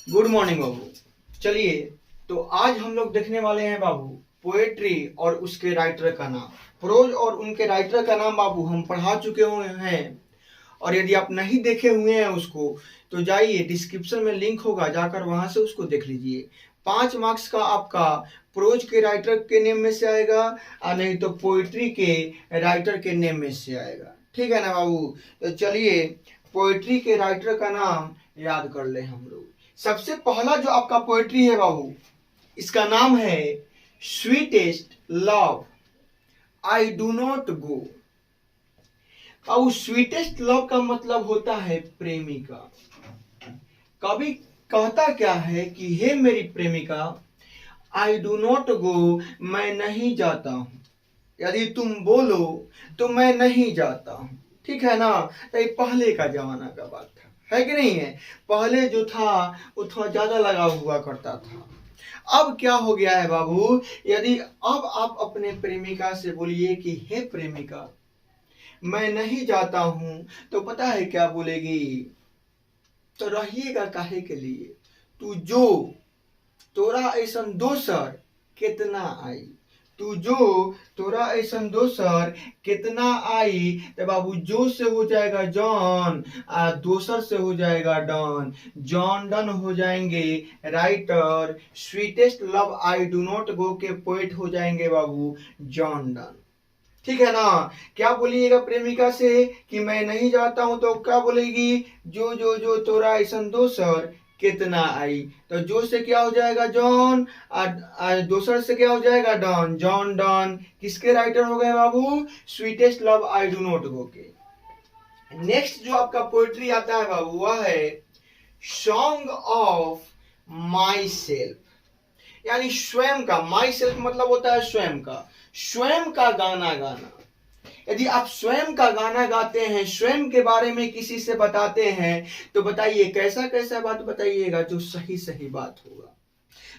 Good morning बाबू। चलिए, तो आज हम लोग देखने वाले हैं बाबू पोएट्री और उसके राइटर का नाम। प्रोज और उनके राइटर का नाम बाबू हम पढ़ा चुके हुए हैं, और यदि आप नहीं देखे हुए हैं उसको तो जाइए, डिस्क्रिप्शन में लिंक होगा, जाकर वहां से उसको देख लीजिए। 5 मार्क्स का आपका प्रोज के राइटर के नेम में से आएगा, और नहीं तो पोएट्री के राइटर के नेम में से आएगा। ठीक है ना बाबू? तो चलिए, पोएट्री के राइटर का नाम याद कर ले हम लोग। सबसे पहला जो आपका पोएट्री है बाबू, इसका नाम है sweetest love I do not गो। और स्वीटेस्ट लव का मतलब होता है प्रेमिका। कवि कहता क्या है कि हे मेरी प्रेमिका, आई डू नॉट गो, मैं नहीं जाता हूं। यदि तुम बोलो तो मैं नहीं जाता हूं। ठीक है ना? तो ये पहले का जमाना का बात था, है कि नहीं है? पहले जो था वो थोड़ा ज्यादा लगा हुआ करता था। अब क्या हो गया है बाबू, यदि अब आप अपने प्रेमिका से बोलिए कि हे प्रेमिका मैं नहीं जाता हूं, तो पता है क्या बोलेगी? तो रहिएगा काहे के लिए, तू जो तोरा ऐसन दोसर कितना आई, तू जो तोरा ऐसन दोसर कितना आई। तो बाबू जो से हो जाएगा जॉन, दोसर से हो जाएगा डॉन, जॉन डन हो जाएंगे writer. Sweetest love I do not go के पोएट हो जाएंगे बाबू जॉन डन। ठीक है ना? क्या बोलिएगा प्रेमिका से कि मैं नहीं जाता हूं, तो क्या बोलेगी? जो जो जो तोरा ऐसन दोसर कितना आई। तो जो से क्या हो जाएगा जॉन, दोसर से क्या हो जाएगा डॉन, जॉन डॉन। किसके राइटर हो गए बाबू? Sweetest love I do not go के। नेक्स्ट जो आपका पोएट्री आता है बाबू, वह है सॉन्ग ऑफ माई सेल्फ, यानी स्वयं का। माई सेल्फ मतलब होता है स्वयं का, स्वयं का गाना गाना। यदि आप स्वयं का गाना गाते हैं, स्वयं के बारे में किसी से बताते हैं, तो बताइए कैसा कैसा बात बताइएगा जो सही सही बात होगा।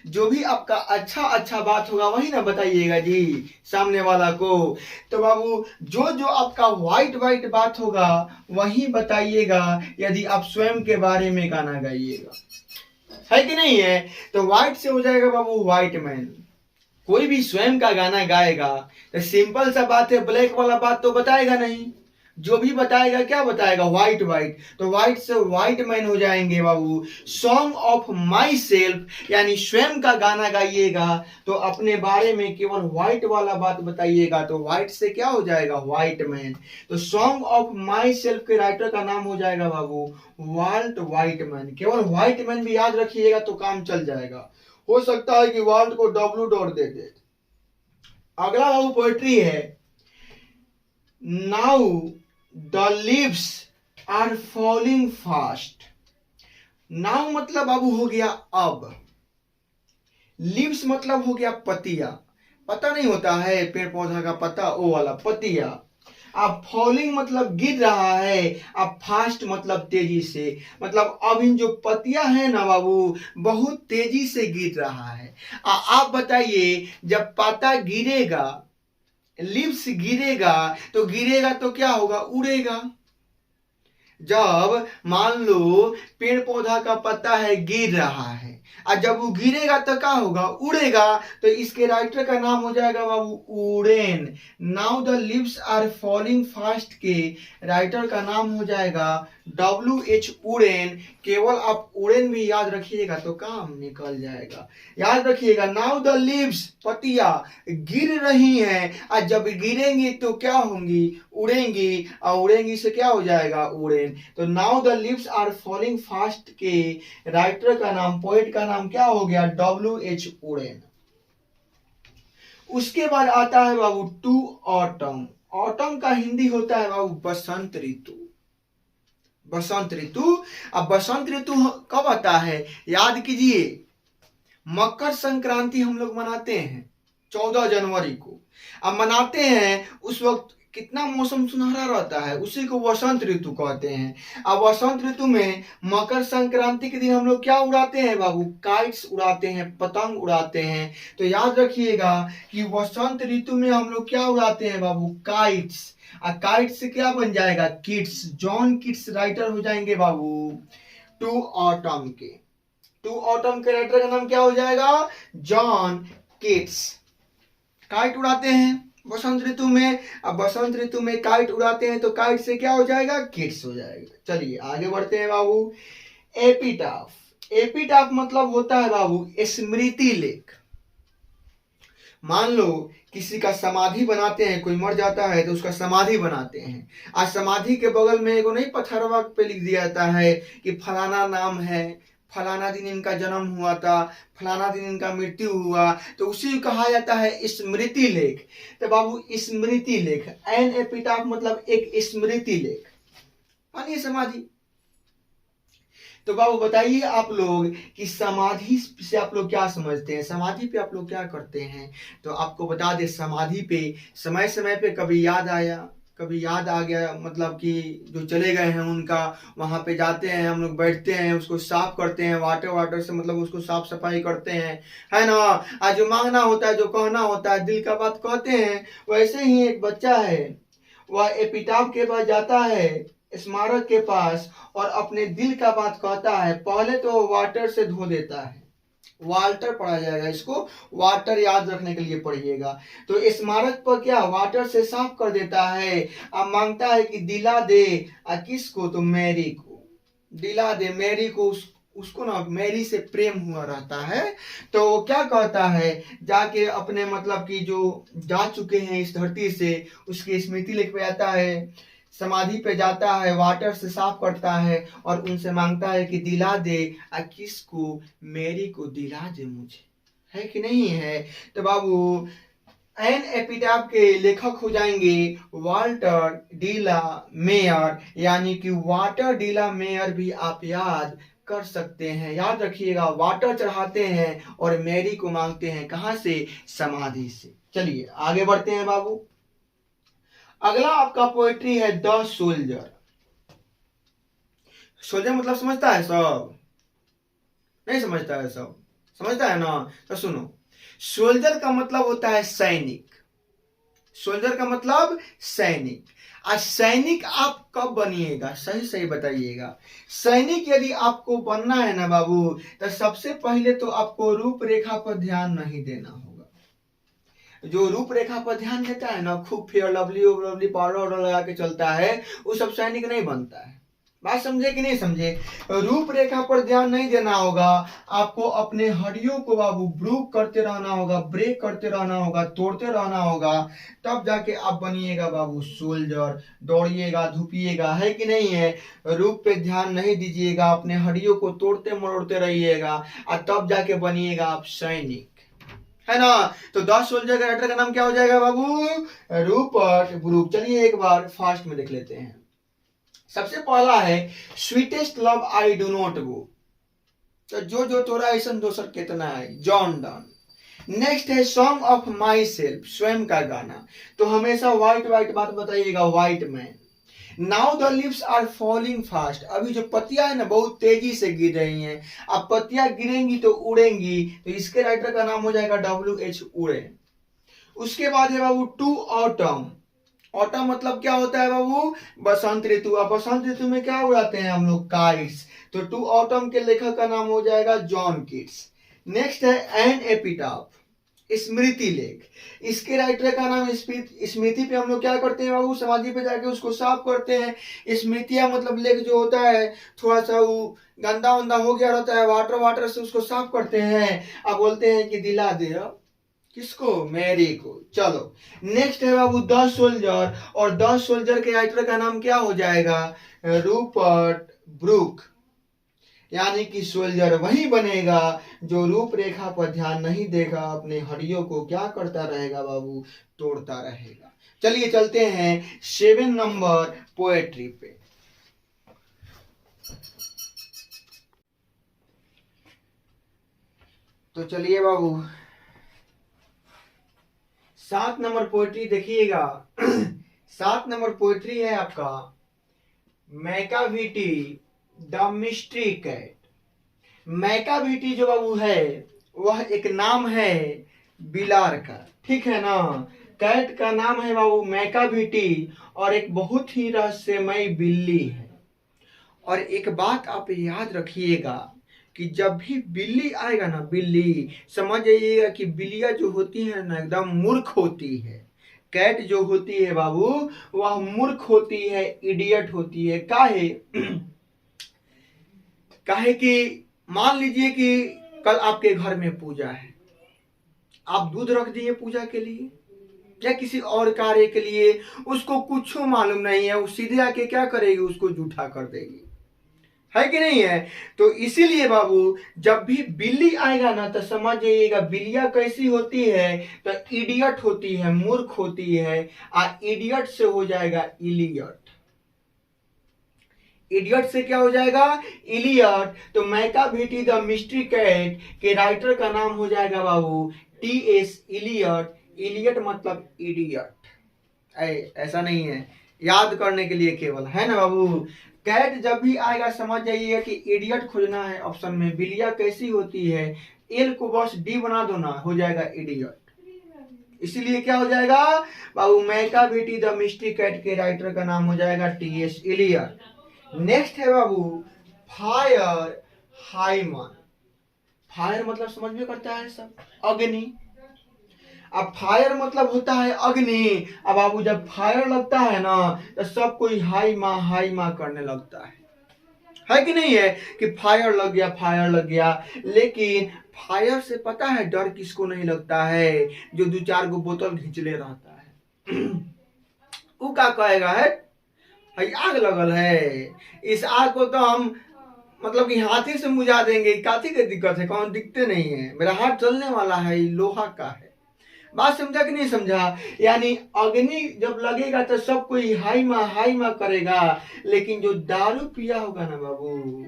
जो भी आपका अच्छा अच्छा बात होगा वही ना बताइएगा जी सामने वाला को। तो बाबू जो जो आपका वाइट वाइट बात होगा वही बताइएगा, यदि आप स्वयं के बारे में गाना गाइएगा, है कि नहीं है? तो व्हाइट से हो जाएगा बाबू व्हाइट मैन। कोई भी स्वयं का गाना गाएगा तो सिंपल सा बात है, ब्लैक वाला बात तो बताएगा नहीं। जो भी बताएगा क्या बताएगा? White white. तो व्हाइट से व्हाइट मैन हो जाएंगे बाबू। सॉन्ग ऑफ माई सेल्फ, यानी स्वयं का गाना गाइएगा तो अपने बारे में केवल व्हाइट वाला बात बताइएगा, तो व्हाइट से क्या हो जाएगा? White man. तो सॉन्ग ऑफ माई सेल्फ के राइटर का नाम हो जाएगा बाबू वाल्ट व्हाइटमैन। केवल व्हाइटमैन भी याद रखिएगा तो काम चल जाएगा। हो सकता है कि वाल्ट को डब्ल्यू डॉट दे दे। अगला बाबू पोएट्री है now the leaves are falling fast. Now मतलब बाबू हो गया अब, लीव्स मतलब हो गया पतिया। पता नहीं होता है पेड़ पौधा का पता, ओ वाला पतिया। अब फॉलिंग मतलब गिर रहा है, अब फास्ट मतलब तेजी से। मतलब अब इन जो पतिया है ना बाबू बहुत तेजी से गिर रहा है। आप बताइए, जब पत्ता गिरेगा, लिप्स गिरेगा, तो गिरेगा तो क्या होगा? उड़ेगा। जब मान लो पेड़ पौधा का पत्ता है गिर रहा है, और जब वो गिरेगा तो क्या होगा? उड़ेगा। तो इसके राइटर का नाम हो जाएगा बाबू उड़ेन। Now the leaves are falling fast के राइटर का नाम हो जाएगा WH उड़ेन। केवल आप उड़ेन भी याद रखिएगा तो काम निकल जाएगा। याद रखिएगा, नाउ द लीव्स पत्तियां गिर रही हैं, और जब गिरेंगी तो क्या होंगी? उड़ेंगी, और उड़ेंगी से क्या हो जाएगा? उड़ेन। तो now the leaves are falling fast के राइटर का नाम, पोएट का नाम क्या हो गया? WH wooden. उसके बाद आता है बाबू टू ऑटम। ऑटम का हिंदी होता है बाबू बसंत ऋतु। बसंत ऋतु। अब बसंत ऋतु कब आता है? याद कीजिए, मकर संक्रांति हम लोग मनाते हैं 14 जनवरी को। अब मनाते हैं उस वक्त कितना मौसम सुनहरा रहता है, उसी को वसंत ऋतु कहते हैं। अब वसंत ऋतु में मकर संक्रांति के दिन हम लोग क्या उड़ाते हैं बाबू? काइट्स उड़ाते हैं, पतंग उड़ाते हैं। तो याद रखिएगा कि वसंत ऋतु में हम लोग क्या उड़ाते हैं बाबू? काइट्स। और काइट्स से क्या बन जाएगा? किट्स। जॉन किट्स राइटर हो जाएंगे बाबू टू ऑटम के। टू ऑटम के राइटर का नाम क्या हो जाएगा? John Keats. काइट उड़ाते हैं बसंत ऋतु में। अब बसंत ऋतु में काइट उड़ाते हैं तो काइट से क्या हो जाएगा? किड्स हो जाएगा। चलिए आगे बढ़ते हैं बाबू। एपिटाफ। एपिटाफ मतलब होता है बाबू स्मृति लेख। मान लो किसी का समाधि बनाते हैं, कोई मर जाता है तो उसका समाधि बनाते हैं। आज समाधि के बगल में एगो नहीं पत्थरवा पे लिख दिया जाता है कि फलाना नाम है, फलाना दिन इनका जन्म हुआ था, फलाना दिन इनका मृत्यु हुआ, तो उसी को कहा जाता है स्मृति लेख। तो बाबू स्मृति लेख, एन एपिटाफ मतलब एक स्मृति लेख मानिए समाधि। तो बाबू बताइए आप लोग कि समाधि से आप लोग क्या समझते हैं, समाधि पे आप लोग क्या करते हैं? तो आपको बता दे, समाधि पे समय समय पे कभी याद आया, कभी याद आ गया, मतलब कि जो चले गए हैं उनका, वहां पे जाते हैं हम लोग, बैठते हैं, उसको साफ करते हैं, वाटर से मतलब उसको साफ सफाई करते हैं, है ना। आज जो मांगना होता है, जो कहना होता है, दिल का बात कहते हैं। वैसे ही एक बच्चा है, वह एपिटाफ के पास जाता है, स्मारक के पास, और अपने दिल का बात कहता है। पहले तो वाटर से धो देता है, वाल्टर पढ़ा जाएगा इसको, वाटर याद रखने के लिए पढ़िएगा। तो स्मारक पर क्या वाटर से साफ कर देता है। अब मांगता है कि दिला दे किसको? तो मैरी को दिला दे, मैरी को। उसको ना मैरी से प्रेम हुआ रहता है। तो वो क्या कहता है, जाके अपने मतलब कि जो जा चुके हैं इस धरती से, उसकी स्मृति लेख पे आता है, समाधि पे जाता है, वाटर से साफ करता है और उनसे मांगता है कि दिला दे किसको? मेरी को दिला दे मुझे, है कि नहीं है? तो बाबू एन एपिटाफ के लेखक हो जाएंगे वाल्टर डीला मेयर, यानी कि वाटर डीला मेयर भी आप याद कर सकते हैं। याद रखिएगा, वाटर चढ़ाते हैं और मैरी को मांगते हैं, कहां से? समाधि से। चलिए आगे बढ़ते हैं बाबू। अगला आपका पोएट्री है द सोल्जर। सोल्जर मतलब समझता है सब? नहीं समझता है सब? समझता है ना? तो सुनो, सोल्जर का मतलब होता है सैनिक। सोल्जर का मतलब सैनिक। आज सैनिक आप कब बनिएगा, सही सही बताइएगा। सैनिक यदि आपको बनना है ना बाबू, तो सबसे पहले तो आपको रूपरेखा पर ध्यान नहीं देना होगा। जो रूपरेखा पर ध्यान देता है ना, खूब फेयर लवली पाउडर लगा के चलता है, वो सब सैनिक नहीं बनता है। बात समझे कि नहीं समझे? रूपरेखा पर ध्यान नहीं देना होगा, आपको अपने हड्डियों को बाबू ब्रूक करते रहना होगा, ब्रेक करते रहना होगा, तोड़ते रहना होगा, तब जाके आप बनिएगा बाबू सोल्जर। दौड़िएगा, धूपिएगा, है कि नहीं है? रूप पे ध्यान नहीं दीजिएगा, अपने हड्डियों को तोड़ते मरोड़ते रहिएगा और तब जाके बनिएगा आप सैनिक, है ना। तो 10 सोल्जर का राइटर का नाम क्या हो जाएगा बाबू? Rupert Brooke. चलिए एक बार फास्ट में देख लेते हैं। सबसे पहला है sweetest love I do not go, तो जो तोरा ऐसा दोसर कितना है, जॉन डन। नेक्स्ट है सॉन्ग ऑफ माई सेल्फ, स्वयं का गाना। तो हमेशा व्हाइट व्हाइट बात बताइएगा, Whitman. Now the leaves are falling fast, अभी जो पत्तियां है ना बहुत तेजी से गिर रही हैं। अब पत्तियां गिरेंगी तो उड़ेंगी, तो इसके राइटर का नाम हो जाएगा WH उड़े। उसके बाद है बाबू टू ऑटम। ऑटम मतलब क्या होता है बाबू? बसंत ऋतु। अब बसंत ऋतु में क्या उड़ाते हैं हम लोग? काइट्स। तो टू ऑटम के लेखक का नाम हो जाएगा जॉन कीट्स। नेक्स्ट है एन एपिटाफ, स्मृति लेख। इसके राइटर का नाम स्मृति पे हम लोग क्या करते हैं बाबू? समाधि पे जाके उसको साफ करते हैं। स्मृतियां मतलब लेख जो होता है थोड़ा सा वो गंदा वंदा हो गया रहता है, वाटर से उसको साफ करते हैं। अब बोलते हैं कि दिला दे किसको? मैरी को। चलो नेक्स्ट है बाबू द सोल्जर, और द सोल्जर के राइटर का नाम क्या हो जाएगा? Rupert Brooke. यानी कि सोल्जर वही बनेगा जो रूपरेखा पर ध्यान नहीं देगा, अपने हड्डियों को क्या करता रहेगा बाबू? तोड़ता रहेगा। चलिए चलते हैं 7 नंबर पोएट्री पे। तो चलिए बाबू 7 नंबर पोएट्री देखिएगा। 7 नंबर पोएट्री है आपका Macavity the mystery cat. Macavity जो बाबू है वह एक नाम है बिलार का, ठीक है ना। कैट का नाम है बाबू मैकाविटी और एक बहुत ही रहस्यमयी बिल्ली है। और एक बात आप याद रखिएगा कि जब भी बिल्ली आएगा ना, बिल्ली समझ जाइएगा कि बिल्लियां जो होती है ना एकदम मूर्ख होती है। कैट जो होती है बाबू वह मूर्ख होती है, इडियट होती है। काहे काहे कि मान लीजिए कि कल आपके घर में पूजा है, आप दूध रख दिए पूजा के लिए या किसी और कार्य के लिए, उसको कुछ मालूम नहीं है, वो सीधे आके क्या करेगी, उसको जूठा कर देगी, है कि नहीं है। तो इसीलिए बाबू जब भी बिल्ली आएगा ना तो समझ जाइएगा बिल्लियां कैसी होती है, तो इडियट होती है, मूर्ख होती है। इडियट से हो जाएगा इलियट, इडियट से क्या हो जाएगा, इलियट। तो मैका बेटी द मिस्ट्री कैट के राइटर का नाम हो जाएगा बाबू टी.एस. इलियट। इलियट मतलब इडियट, ऐसा नहीं है, याद करने के लिए केवल, है ना बाबू। कैट जब भी आएगा समझ जाइएगा कि इडियट खोजना है ऑप्शन में। बिल्लियां कैसी होती है, एल को बस डी बना दो ना, हो जाएगा इडियट। इसीलिए क्या हो जाएगा बाबू, मैका बेटी द मिस्ट्री कैट के राइटर का नाम हो जाएगा टी.एस. इलियट। नेक्स्ट है बाबू फायर हाइमन। फायर मतलब समझ में करता है सब, अग्नि। अब फायर मतलब होता है अग्नि। अब बाबू जब फायर लगता है ना तो सब कोई हाई माँ करने लगता है कि नहीं है, कि फायर लग गया, फायर लग गया। लेकिन फायर से पता है डर किसको नहीं लगता है, जो 2-4 गो बोतल घिंचले रहता है वो क्या कहेगा, है आग लगल है, इस आग को तो हम मतलब कि हाथी से मुझा देंगे, काथी की दिक्कत है, कौन दिखते नहीं है, मेरा हाथ चलने वाला है, लोहा का है। बात समझा कि नहीं समझा। यानी अग्नि जब लगेगा तो सब कोई हाई माँ करेगा, लेकिन जो दारू पिया होगा ना बाबू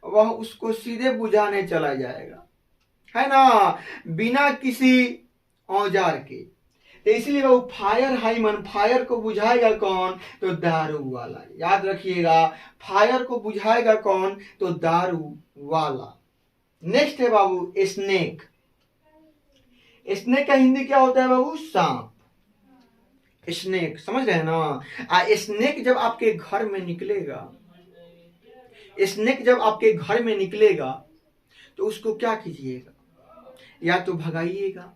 वह उसको सीधे बुझाने चला जाएगा, है ना, बिना किसी औजार के। तो इसलिए वो फायर हाइमन, फायर को बुझाएगा कौन, तो दारू वाला। याद रखिएगा, फायर को बुझाएगा कौन, तो दारू वाला। नेक्स्ट है बाबू स्नेक। स्नेक का हिंदी क्या होता है बाबू, सांप। स्नेक समझ रहे हैं ना। स्नेक जब आपके घर में निकलेगा, स्नेक जब आपके घर में निकलेगा तो उसको क्या कीजिएगा, या तो भगाइएगा,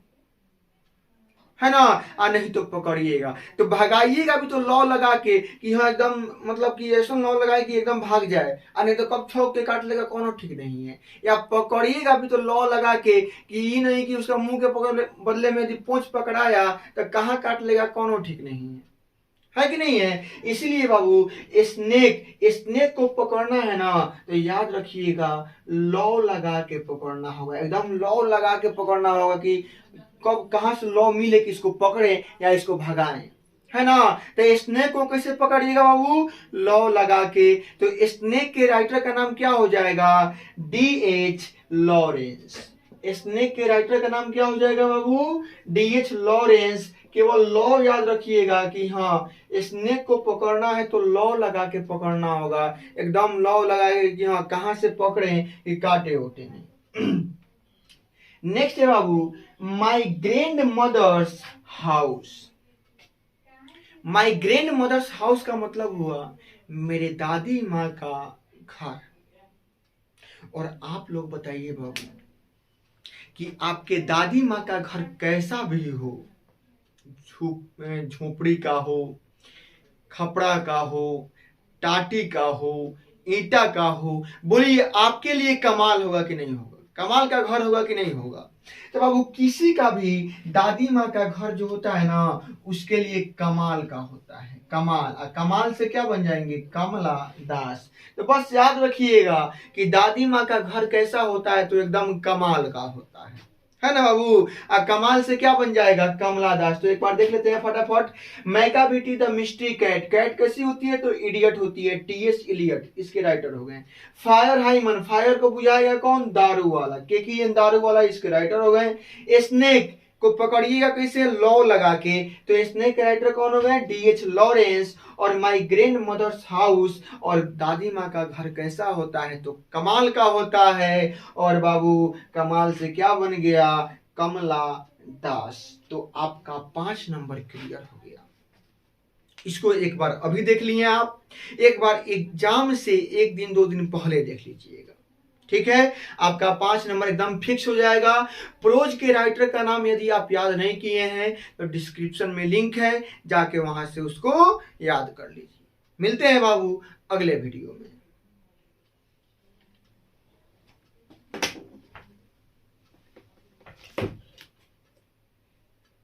है ना, नहीं तो पकड़िएगा। तो भगाइएगा भी तो लॉ लगा के कि हाँ एकदम मतलब कि ऐसा लॉ लगाए कि एकदम भाग जाए, नहीं तो कब छोक के काट लेगा कोनो ठीक नहीं है। या पकड़िएगा भी तो लॉ लगा के कि ये नहीं कि उसका मुंह के पकड़ बदले में यदि पूंछ पकड़ाया तो कहाँ काट लेगा कोनो ठीक नहीं है कि नहीं है। इसीलिए बाबू स्नेक को पकड़ना है ना तो याद रखिएगा लॉ लगा के पकड़ना होगा, एकदम लॉ लगा के पकड़ना होगा कि कब कहां से लॉ मिले कि इसको पकड़े या इसको भगाएं, है ना। तो स्नेक को कैसे पकड़िएगा बाबू, लॉ लगा के। तो स्नेक के राइटर का नाम क्या हो जाएगा, D.H. लॉरेंस। स्नेक के राइटर का नाम क्या हो जाएगा बाबू, D.H. लॉरेंस। केवल लॉ याद रखिएगा कि हाँ स्नेक को पकड़ना है तो लॉ लगा के पकड़ना होगा, एकदम लॉ लगाए कि हाँ कहां से पकड़े कि काटे होते नहीं। नेक्स्ट है बाबू my grandmother's house. My grandmother's house का मतलब हुआ मेरे दादी माँ का घर। और आप लोग बताइए बाबू कि आपके दादी माँ का घर कैसा भी हो, झोपड़ी का हो, खपड़ा का हो, टाटी का हो, ईंटा का हो, बोलिए आपके लिए कमाल होगा कि नहीं होगा, कमाल का घर होगा कि नहीं होगा। तो बाबू किसी का भी दादी माँ का घर जो होता है ना उसके लिए कमाल का होता है, कमाल। और कमाल से क्या बन जाएंगे, कमला दास। तो बस याद रखिएगा कि दादी माँ का घर कैसा होता है तो एकदम कमाल का होता है ना बाबू। कमाल से क्या बन जाएगा, कमला दास। तो एक बार देख लेते हैं फटाफट। मैका बेटी द मिस्ट्री कैट। कैट कैसी होती है तो इडियट होती है, T.S. इलियट इसके राइटर हो गए। फायर हाइमन, फायर को बुझाएगा कौन, दारू वाला, के दारू वाला इसके राइटर हो गए। स्नेक को पकड़िएगा कैसे, लॉ लगा के, तो स्नेक के राइटर कौन हो गए, D.H. लॉरेंस। और माई ग्रैंड मदर्स हाउस, और दादी माँ का घर कैसा होता है तो कमाल का होता है। और बाबू कमाल से क्या बन गया, कमला दास। तो आपका 5 नंबर क्लियर हो गया। इसको एक बार अभी देख लिए आप, एक बार एग्जाम से 1 दिन 2 दिन पहले देख लीजिएगा, ठीक है, आपका 5 नंबर एकदम फिक्स हो जाएगा। प्रोज के राइटर का नाम यदि आप याद नहीं किए हैं तो डिस्क्रिप्शन में लिंक है, जाके वहां से उसको याद कर लीजिए। मिलते हैं बाबू अगले वीडियो में।